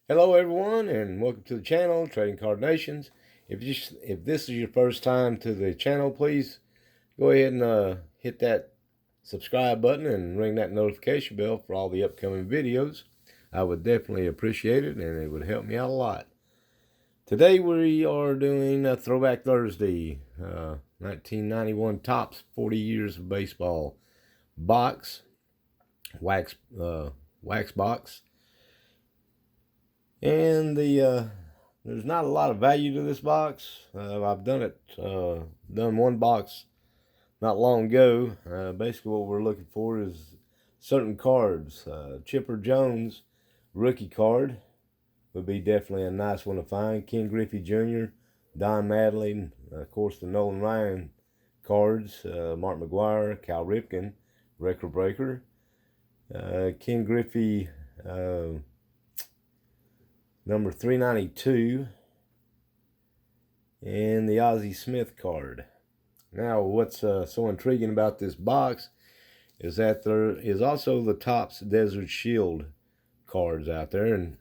Hello everyone and welcome to the channel, Trading Card Nations. If this is your first time to the channel, please go ahead and hit that subscribe button and ring that notification bell for all the upcoming videos. I would definitely appreciate it and it would help me out a lot. Today we are doing a Throwback Thursday, 1991 Topps 40 Years of Baseball box, wax box. And there's not a lot of value to this box. I've done one box not long ago. Basically what we're looking for is certain cards. Chipper Jones rookie card would be definitely a nice one to find. Ken Griffey Jr., Don Mattingly, of course the Nolan Ryan cards, Mark McGwire, Cal Ripken, record breaker. Ken Griffey number 392, and the Ozzie Smith card. Now, what's so intriguing about this box is that there is also the Topps Desert Shield cards out there, and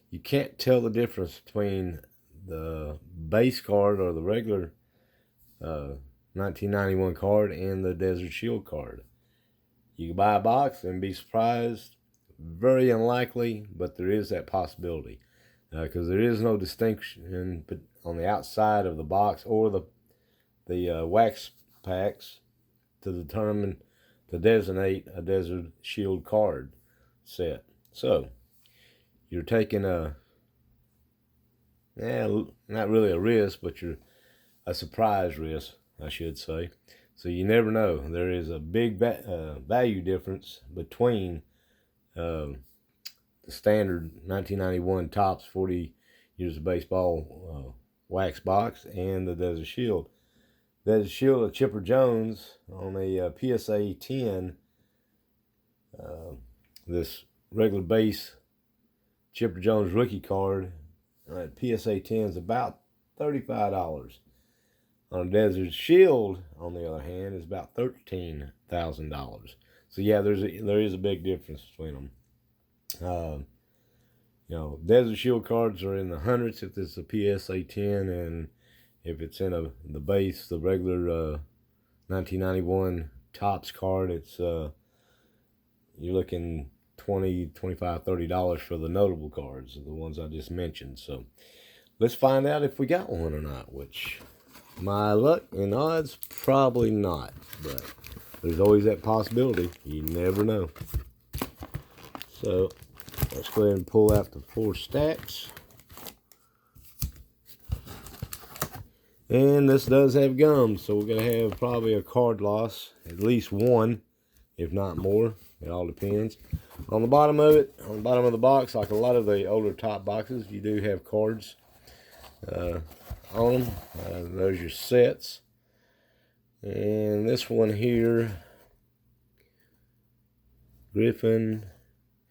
you can't tell the difference between the base card or the regular 1991 card and the Desert Shield card. You can buy a box and be surprised. Very unlikely, but there is that possibility. Because there is no distinction on the outside of the box or the wax packs to designate a Desert Shield card set. So you're taking not really a risk, but you're a surprise risk, I should say. So you never know. There is a big value difference between the standard 1991 Topps 40 Years of Baseball wax box and the Desert Shield. Desert Shield of Chipper Jones on a PSA 10. This regular base Chipper Jones rookie card at PSA 10 is about $35. On a Desert Shield, on the other hand, is about $13,000. So yeah, there is a big difference between them. Desert Shield cards are in the hundreds if it's a PSA 10, and if it's in the base, the regular 1991 Topps card, it's you're looking $20, $25, $30 for the notable cards, the ones I just mentioned. So let's find out if we got one or not, which my luck and odds, probably not, but there's always that possibility. You never know. So let's go ahead and pull out the 4 stacks. And this does have gum, so we're going to have probably a card loss, at least one, if not more. It all depends. On the bottom of it, on the bottom of the box, like a lot of the older top boxes, you do have cards on them. Those are your sets. And this one here, Griffin,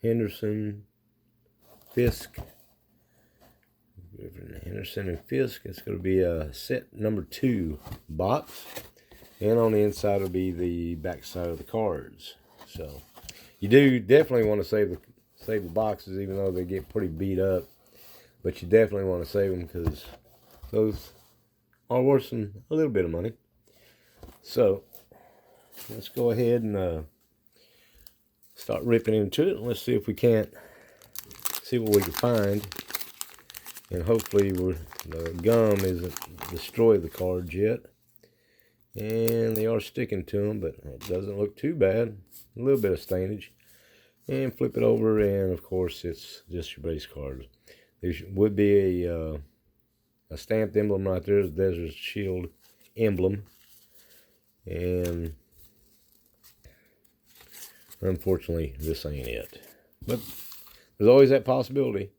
Henderson, Fisk. Henderson and Fisk. It's going to be a set number 2 box. And on the inside will be the back side of the cards. So you do definitely want to save the boxes, even though they get pretty beat up. But you definitely want to save them because those are worth a little bit of money. So let's go ahead and start ripping into it. Let's see if we can't see what we can find. And hopefully the gum isn't destroyed the cards yet. And they are sticking to them, but it doesn't look too bad. A little bit of stainage. And flip it over, and of course it's just your base cards. There would be a stamped emblem right there, the Desert Shield emblem. And unfortunately, this ain't it. But there's always that possibility.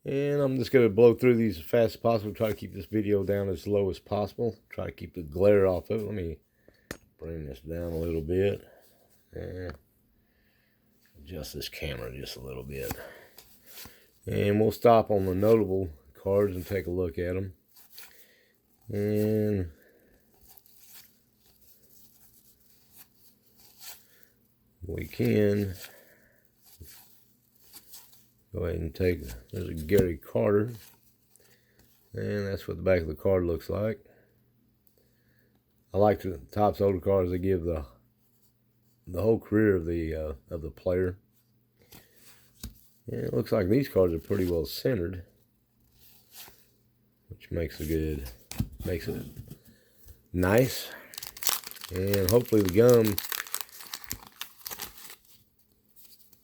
And I'm just going to blow through these as fast as possible. Try to keep this video down as low as possible. Try to keep the glare off of it. Let me bring this down a little bit. And adjust this camera just a little bit. And we'll stop on the notable cards and take a look at them. And we can Go ahead and take, there's a Gary Carter. And that's what the back of the card looks like. I like the Topps older cards. They give the whole career of the player. And it looks like these cards are pretty well centered, which makes it nice. And hopefully the gum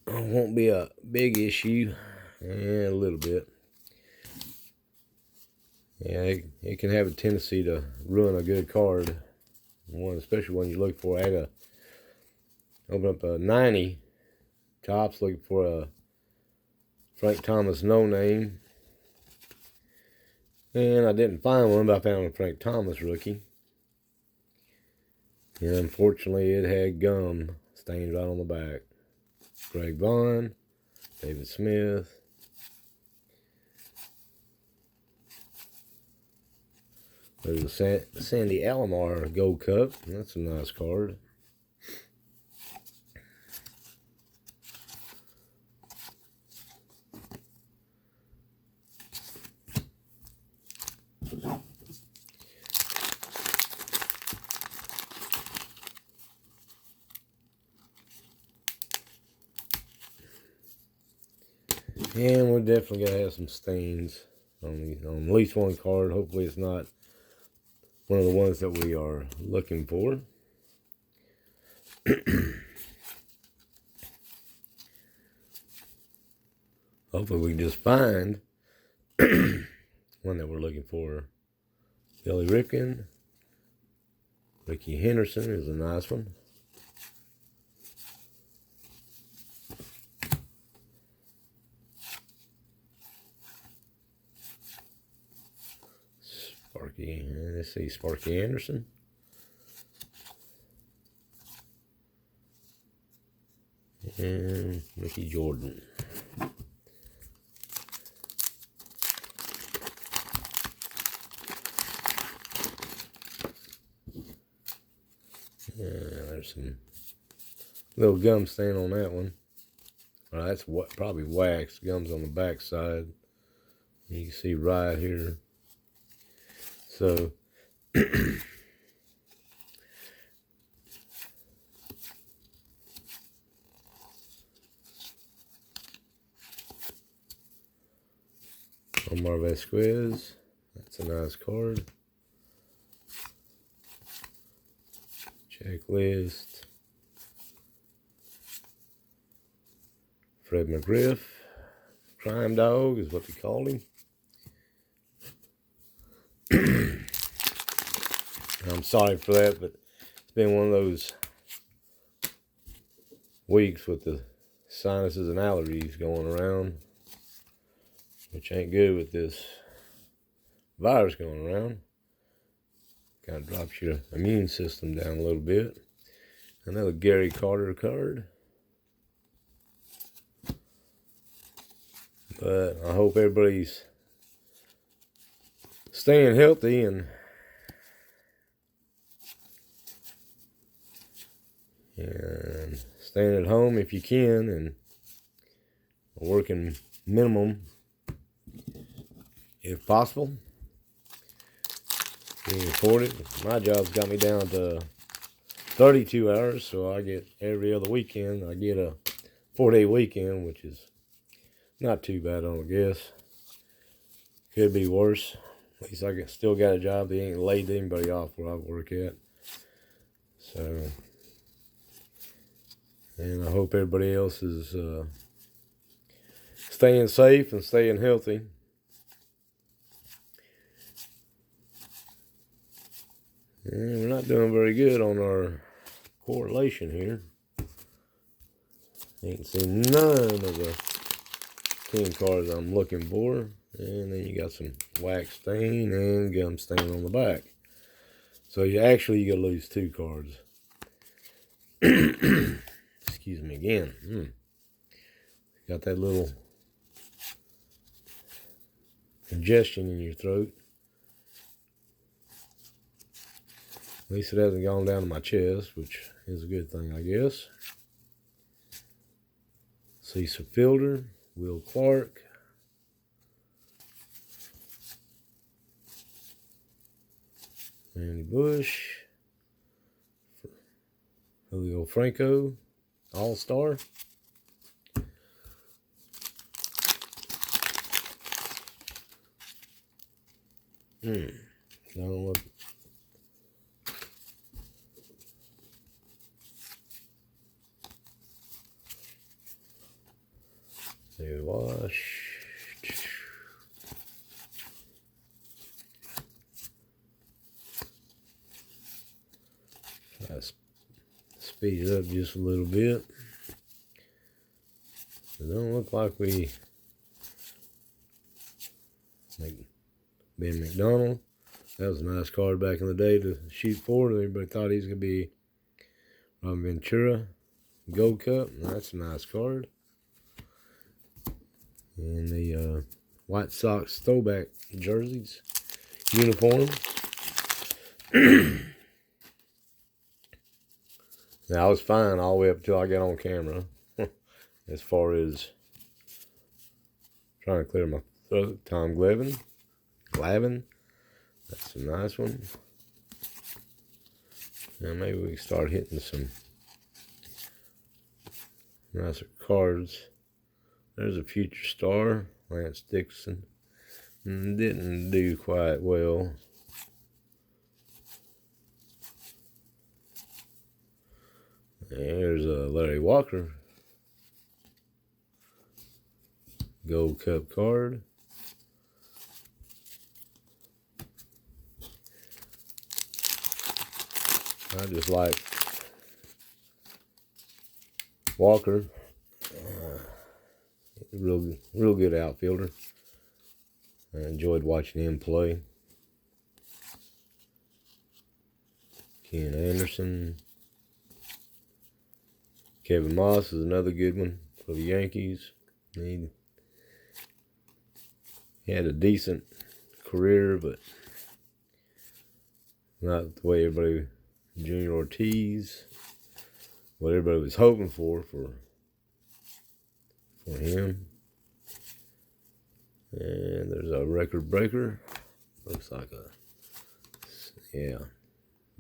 won't be a big issue. And a little bit. Yeah, it can have a tendency to ruin a good card. One, especially when you look for, I had to open up a 90 Topps looking for a Frank Thomas no name. And I didn't find one, but I found a Frank Thomas rookie. And unfortunately, it had gum stained right on the back. Greg Vaughn, David Smith. There's a Sandy Alomar Gold Cup. That's a nice card. And we're definitely going to have some stains on at least one card. Hopefully it's not one of the ones that we are looking for. Hopefully we can just find one that we're looking for. Billy Ripken. Ricky Henderson is a nice one. Sparky, let's see, Sparky Anderson. And Mickey Jordan. Yeah, there's some little gum stain on that one. That's what probably wax. Gum's on the back side. You can see right here. So Omar Vasquez, that's a nice card. Checklist. Fred McGriff, Crime Dog is what they called him. I'm sorry for that, but it's been one of those weeks with the sinuses and allergies going around, which ain't good with this virus going around. Kind of drops your immune system down a little bit. Another Gary Carter card. But I hope everybody's staying healthy and staying at home if you can, and working minimum if possible. Being afforded. My job's got me down to 32 hours, so I get every other weekend. I get a 4-day weekend, which is not too bad, I don't guess. Could be worse. At least I still got a job. They ain't laid anybody off where I work at. So, and I hope everybody else is staying safe and staying healthy. And we're not doing very good on our correlation here. Ain't seen none of the 10 cards I'm looking for. And then you got some wax stain and gum stain on the back. So you gotta lose 2 cards. Excuse me again. Got that little congestion in your throat. At least it hasn't gone down to my chest, which is a good thing, I guess. Cecil Fielder, Will Clark. Randy Bush. Julio Franco. All-Star. Don't look. There, wash. Try to speed it up just a little bit. It don't look like we Ben McDonald. That was a nice card back in the day to shoot for. Everybody thought he was going to be Robin Ventura. Gold Cup. That's a nice card. And the White Sox throwback jerseys. Uniform. Now, I was fine all the way up until I got on camera. As far as trying to clear my throat. Tom Glavine. That's a nice one. Now maybe we can start hitting some nicer cards. There's a future star, Lance Dixon. Didn't do quite well. There's a Larry Walker Gold Cup card. I just like Walker. Real good outfielder. I enjoyed watching him play. Ken Anderson. Kevin Moss is another good one for the Yankees. He had a decent career, but not the way everybody. Junior Ortiz, what everybody was hoping for him. And there's a record breaker. Looks like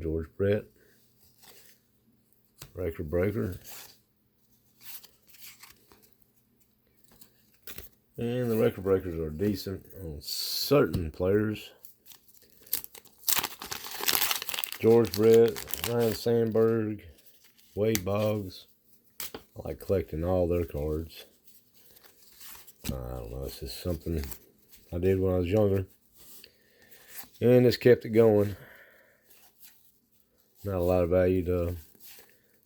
George Brett. Record breaker. And the record breakers are decent on certain players. George Brett, Ryan Sandberg, Wade Boggs. I like collecting all their cards. I don't know, it's just something I did when I was younger. And it's kept it going. Not a lot of value to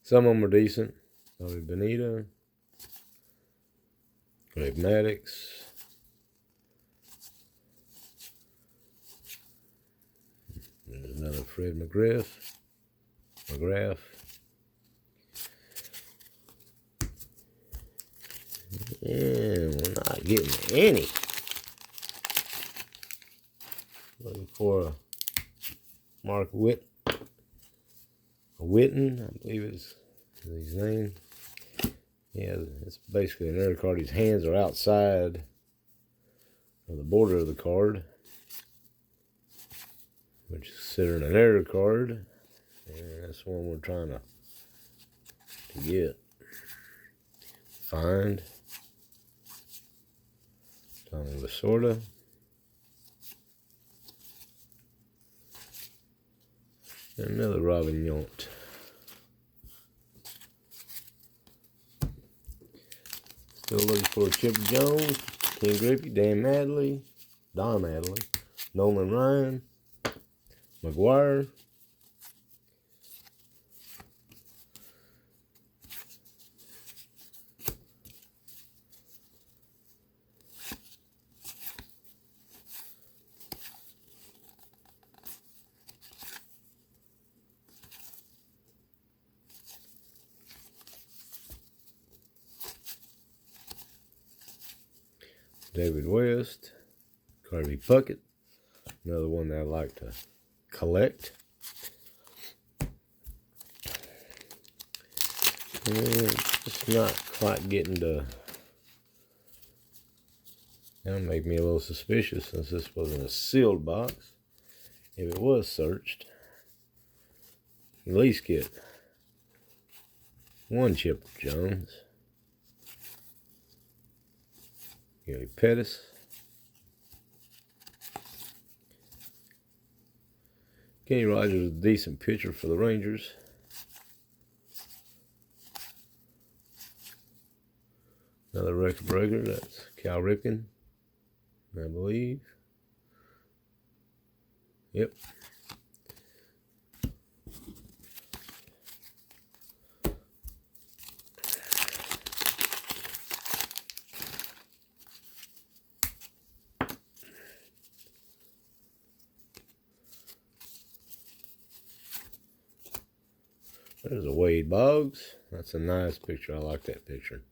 some of them are decent. Bobby Bonita, Greg Maddux. There's another Fred McGrath. And we're not getting any. Looking for a Mark Witten, I believe is his name. Yeah, it's basically an error card. His hands are outside of the border of the card, which is considered an error card, and that's one we're trying to get. Find Tommy Lasorda. And another Robin Yount. Still looking for Chipper Jones, Ken Griffey, Don Mattingly, Nolan Ryan, McGuire. David West, Kirby Puckett, another one that I like to collect. And it's not quite getting to That'll make me a little suspicious since this wasn't a sealed box. If it was searched, at least get one Chipper Jones. Gary Pettis. Kenny Rogers is a decent pitcher for the Rangers. Another record breaker, that's Cal Ripken, I believe. Yep. There's a Wade Boggs. That's a nice picture. I like that picture.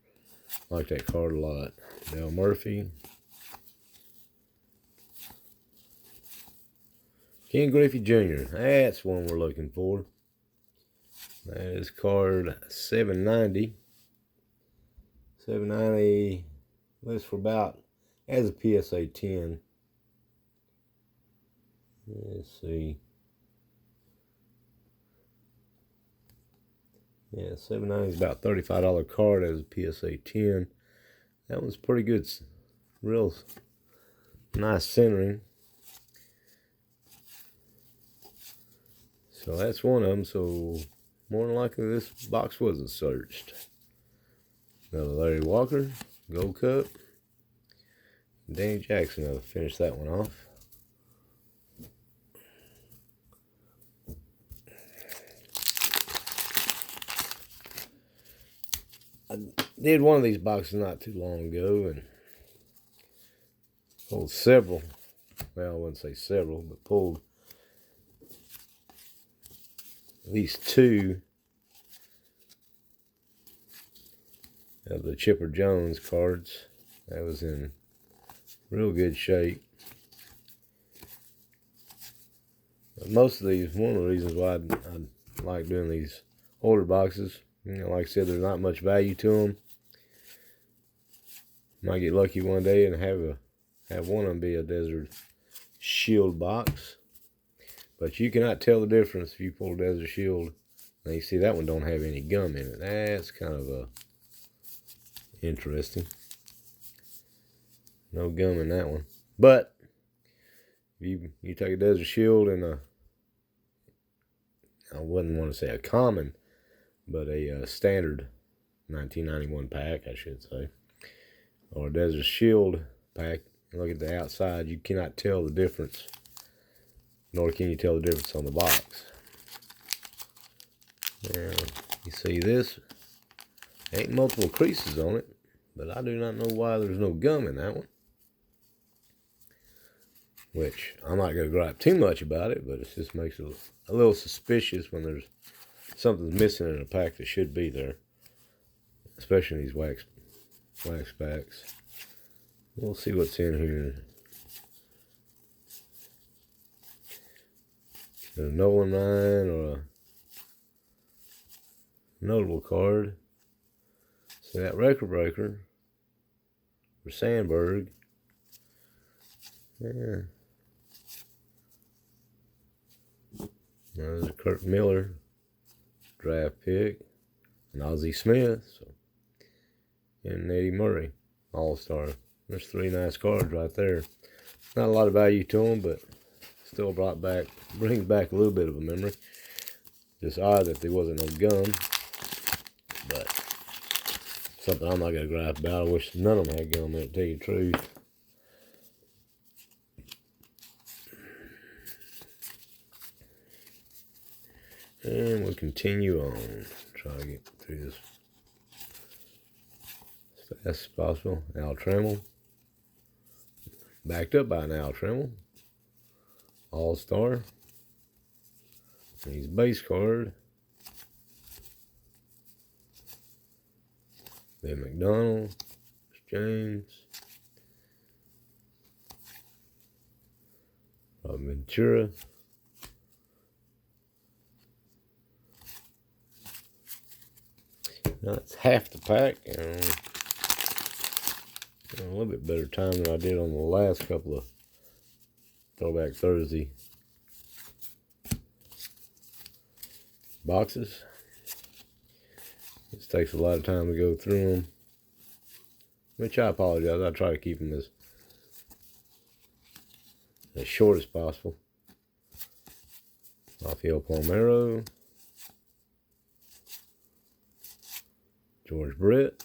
I like that card a lot. Dale Murphy. Ken Griffey Jr. That's one we're looking for. That is card 790. 790 lists for about as a PSA 10. Let's see. Yeah, 790 is about $35 card as a PSA 10. That one's pretty good. Real nice centering. So that's one of them. So more than likely this box wasn't searched. Another Larry Walker, Gold Cup. Danny Jackson will finish that one off. I did one of these boxes not too long ago and pulled several. Well, I wouldn't say several, but pulled at least two of the Chipper Jones cards. That was in real good shape. But most of these, one of the reasons why I like doing these older boxes, you know, like I said, there's not much value to them. Might get lucky one day and have one of them be a Desert Shield box. But you cannot tell the difference if you pull a Desert Shield. Now you see that one don't have any gum in it. That's kind of interesting. No gum in that one. But if you take a Desert Shield and I wouldn't want to say a common, but a standard 1991 pack, I should say, or a Desert Shield pack, and look at the outside, you cannot tell the difference, nor can you tell the difference on the box. Now, you see this, ain't multiple creases on it, but I do not know why there's no gum in that one. Which, I'm not going to gripe too much about it, but it just makes it a little suspicious when there's something's missing in a pack that should be there. Especially in these wax packs. We'll see what's in here. A Nolan Ryan or a notable card. See that record breaker for Sandberg. Yeah. There's a Kurt Miller draft pick. And Ozzie Smith. So. And Eddie Murray, All-Star. There's three nice cards right there. Not a lot of value to them, but still brings back a little bit of a memory. Just odd that there wasn't no gum. But something I'm not going to gripe about. I wish none of them had gum in it, to tell you the truth. And we'll continue on. Try to get through this as fast as possible. Al Trammell. Backed up by an Al Trammell. All-Star. He's base card. Ben McDonald. James. Rob Ventura. That's half the pack. a little bit better time than I did on the last couple of Throwback Thursday boxes. This takes a lot of time to go through them, which I apologize. I try to keep them as short as possible. Rafael Palmeiro, George Brett,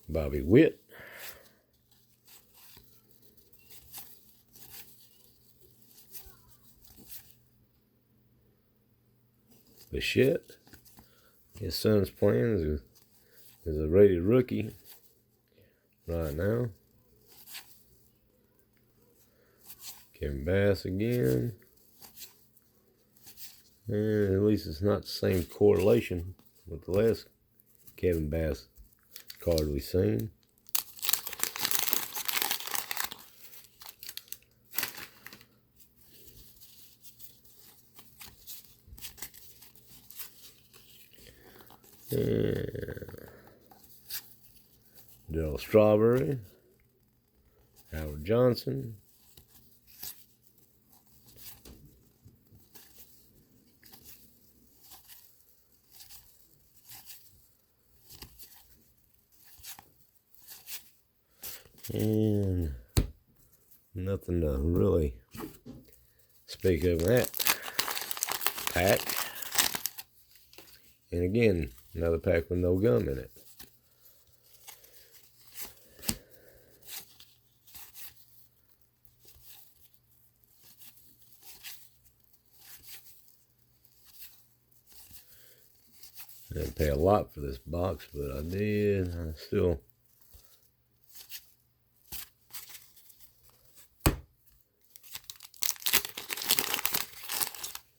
Bobby Witt, Bichette. His son's playing is a rated rookie right now. Kevin Bass again. And at least it's not the same correlation with the last Kevin Bass card we've seen. And Darryl Strawberry, Howard Johnson, and nothing to really speak of in that pack. And again, another pack with no gum in it. I didn't pay a lot for this box, but I did. I still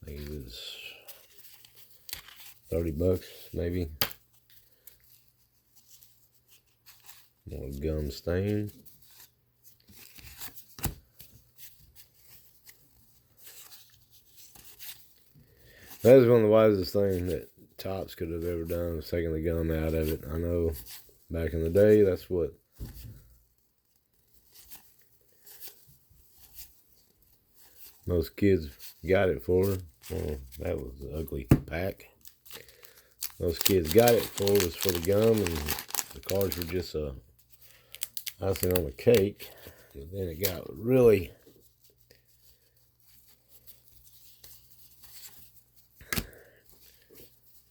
think it was $30 maybe. More gum stain. That is one of the wisest things that Topps could have ever done, was taking the gum out of it. I know back in the day, that's what most kids got it for. Well, that was an ugly pack. Most kids got it for was for the gum, and the cards were just icing on the cake. But then it got really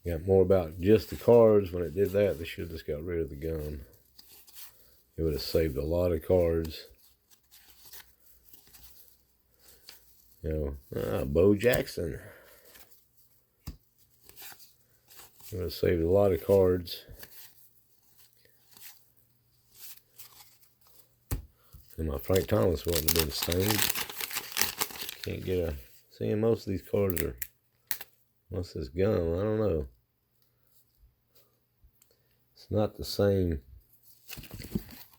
got more about just the cards. When it did that, they should have just got rid of the gum. It would have saved a lot of cards. You know, Bo Jackson. It would have saved a lot of cards. And my Frank Thomas wouldn't have been stained. Can't get a... Seeing most of these cards are... What's this gum? I don't know. It's not the same.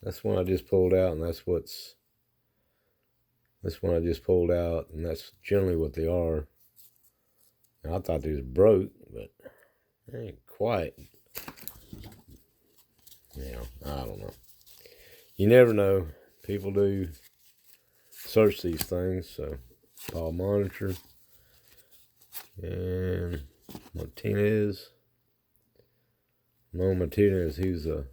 That's one I just pulled out, and that's what's... This one I just pulled out, and that's generally what they are. Now, I thought they was broke, but they ain't quite. You know, I don't know. You never know. People do search these things, so Paul Monitor. And Martinez. Mo Martinez, he was a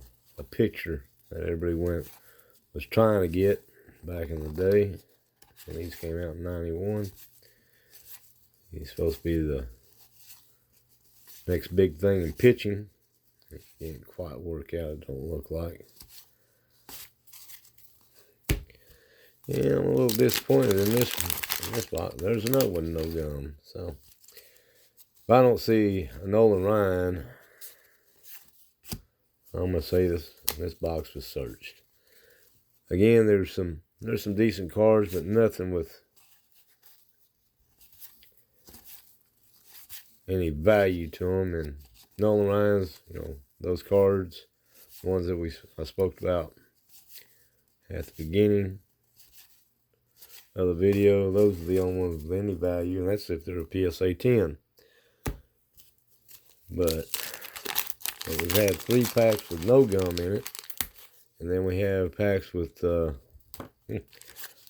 picture that everybody was trying to get back in the day. And these came out in 91. He's supposed to be the next big thing in pitching. It didn't quite work out, it don't look like. Yeah, I'm a little disappointed in this box. There's another one, no gum. So if I don't see a Nolan Ryan, I'm gonna say this box was searched. Again, there's some decent cards, but nothing with any value to them. And Nolan Ryan's, you know, those cards, the ones that I spoke about at the beginning of the video, those are the only ones with any value, and that's if they're a PSA 10. But we've had 3 packs with no gum in it, and then we have packs with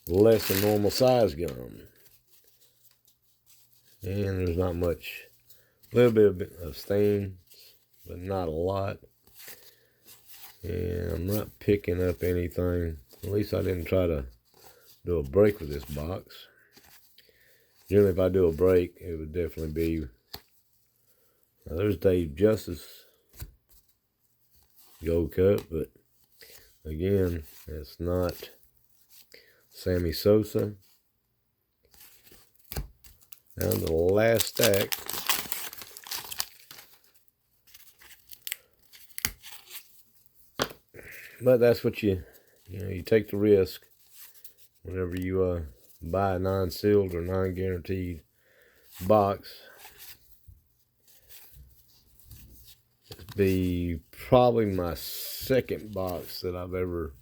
less than normal size gum. And there's not much, a little bit of stains, but not a lot. And I'm not picking up anything. At least I didn't try to do a break with this box. Generally, if I do a break, it would definitely be, there's Dave Justice Gold Cup, but again, it's not Sammy Sosa. Down to the last stack. But that's what you take the risk whenever you buy a non-sealed or non-guaranteed box. This be probably my second box that I've ever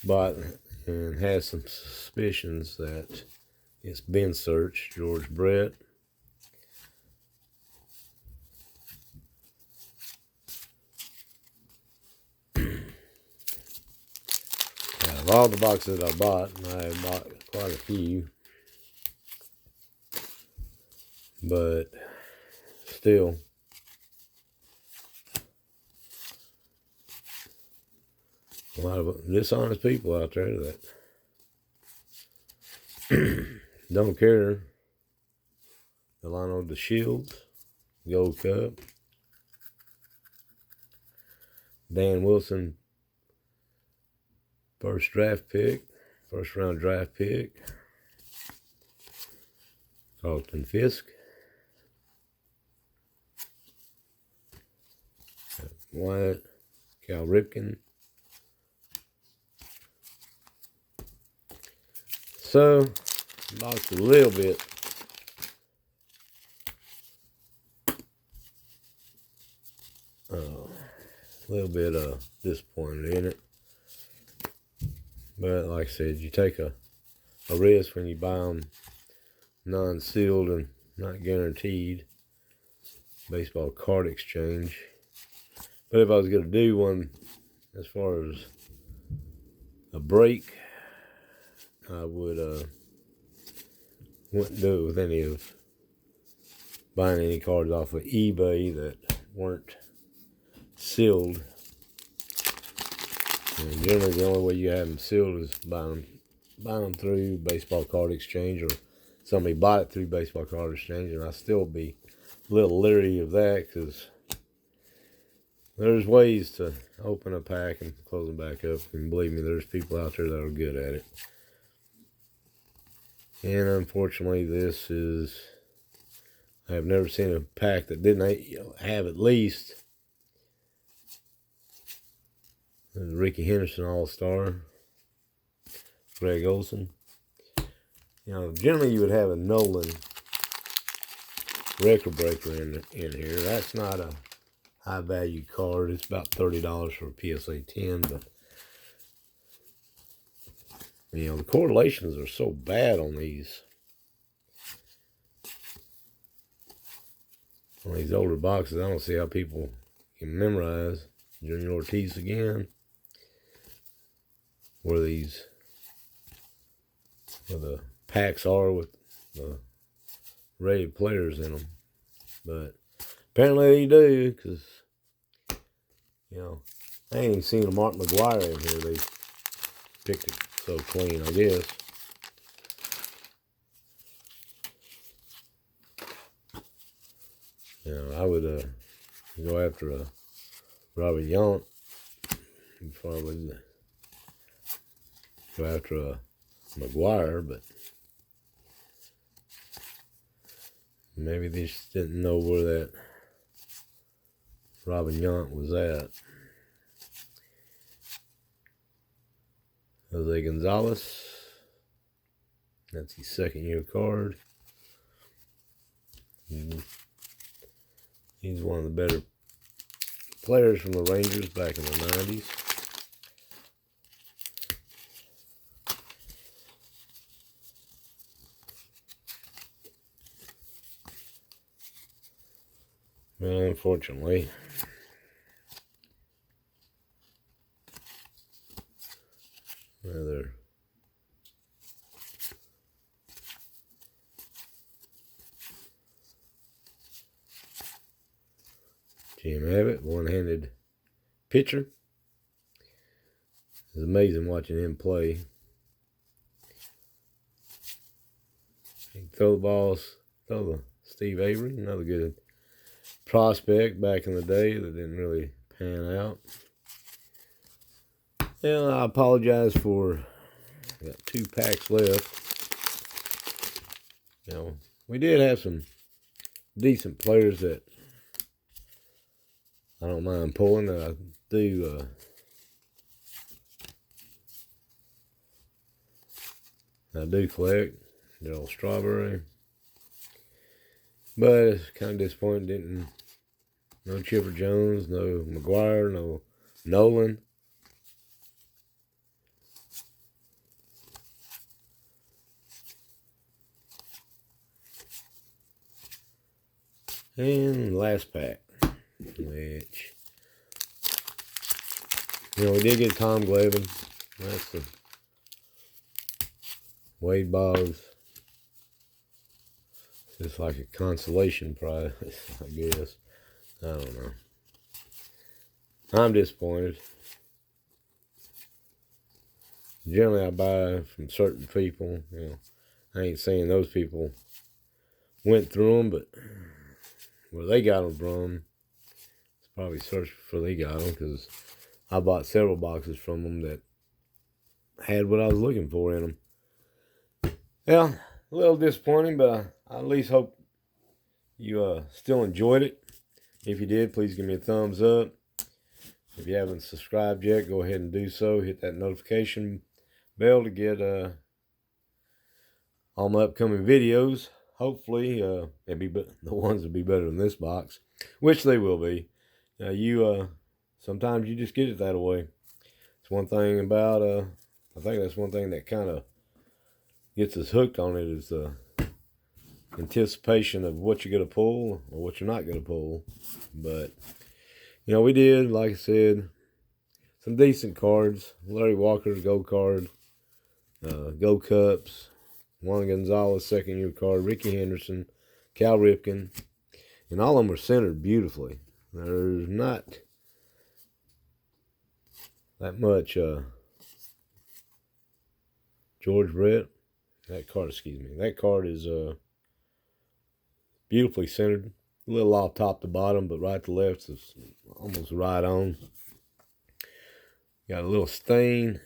bought and has some suspicions that it's been searched. George Brett. Out of all the boxes that I bought, and I have bought quite a few, but still, a lot of dishonest people out there that don't care. Delano DeShields, Gold Cup. Dan Wilson, first round draft pick. Carlton Fisk. Wyatt, Cal Ripken. So, box a little bit disappointed in it. But like I said, you take a risk when you buy them non-sealed and not guaranteed. Baseball card exchange. But if I was going to do one as far as a break, I wouldn't do it with any of buying any cards off of eBay that weren't sealed. And generally, the only way you have them sealed is buying them through Baseball Card Exchange, or somebody bought it through Baseball Card Exchange, and I still be a little leery of that because there's ways to open a pack and close them back up, and believe me, there's people out there that are good at it. And unfortunately, I have never seen a pack that didn't have at least Ricky Henderson All-Star, Greg Olson. Generally you would have a Nolan record breaker in here. That's not a high value card. It's about $30 for a PSA 10, but the correlations are so bad on these older boxes. I don't see how people can memorize Junior Ortiz again, where the packs are with the rated players in them. But apparently they do, because I ain't even seen a Mark McGuire in here. They picked it so clean, I guess. I would go after a Robert Yount before I would go after a McGuire, but maybe they just didn't know where that Robin Yount was at. Jose Gonzalez, that's his second year card. He's one of the better players from the Rangers back in the 90s. Well, unfortunately, another Jim Abbott, one-handed pitcher. It's amazing watching him play. He can throw the balls, throw the Steve Avery, another good prospect back in the day that didn't really pan out. And I apologize for, got 2 packs left. You know, we did have some decent players that I don't mind pulling. I do collect the old Strawberry, but it's kind of disappointing. No Chipper Jones, no McGuire, no Nolan. And last pack, which, you know, we did get Tom Glavine. That's the Wade Boggs. It's just like a consolation prize, I guess. I don't know. I'm disappointed. Generally, I buy from certain people. You know, I ain't saying those people went through them, but where they got them from, it's probably searched for they got them, because I bought several boxes from them that had what I was looking for in them. Yeah, a little disappointing, but I at least hope you still enjoyed it. If you did, please give me a thumbs up. If you haven't subscribed yet, go ahead and do so. Hit that notification bell to get all my upcoming videos. Hopefully, it'll be the ones will be better than this box, which they will be. Sometimes you just get it that way. It's one thing about I think that's one thing that kind of gets us hooked on it, is the anticipation of what you're going to pull or what you're not going to pull. But you know, we did, like I said, some decent cards. Larry Walker's gold card, Gold Cups, Juan Gonzalez second-year card, Ricky Henderson, Cal Ripken, and all of them are centered beautifully. There's not that much George Brett. That card, excuse me. That card is beautifully centered. A little off top to bottom, but right to left is almost right on. Got a little stain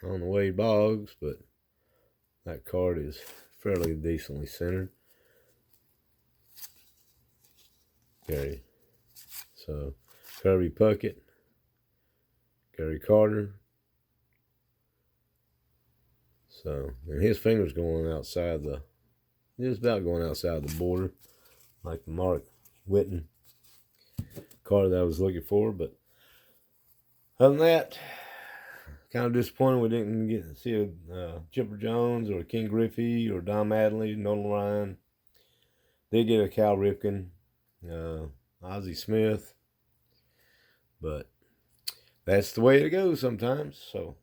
on the Wade Boggs, but that card is fairly decently centered. Okay, so Kirby Puckett, Gary Carter. So, and his finger's going outside just about going outside the border, like the Mark Whitten card that I was looking for. But other than that, kind of disappointed we didn't get to see a Chipper Jones or a King Griffey or Don Mattingly, Nolan Ryan. Did get a Cal Ripken, Ozzie Smith, but that's the way it goes sometimes. So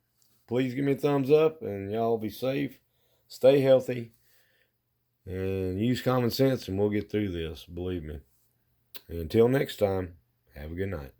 please give me a thumbs up, and y'all be safe, stay healthy, and use common sense, and we'll get through this, believe me. And until next time, have a good night.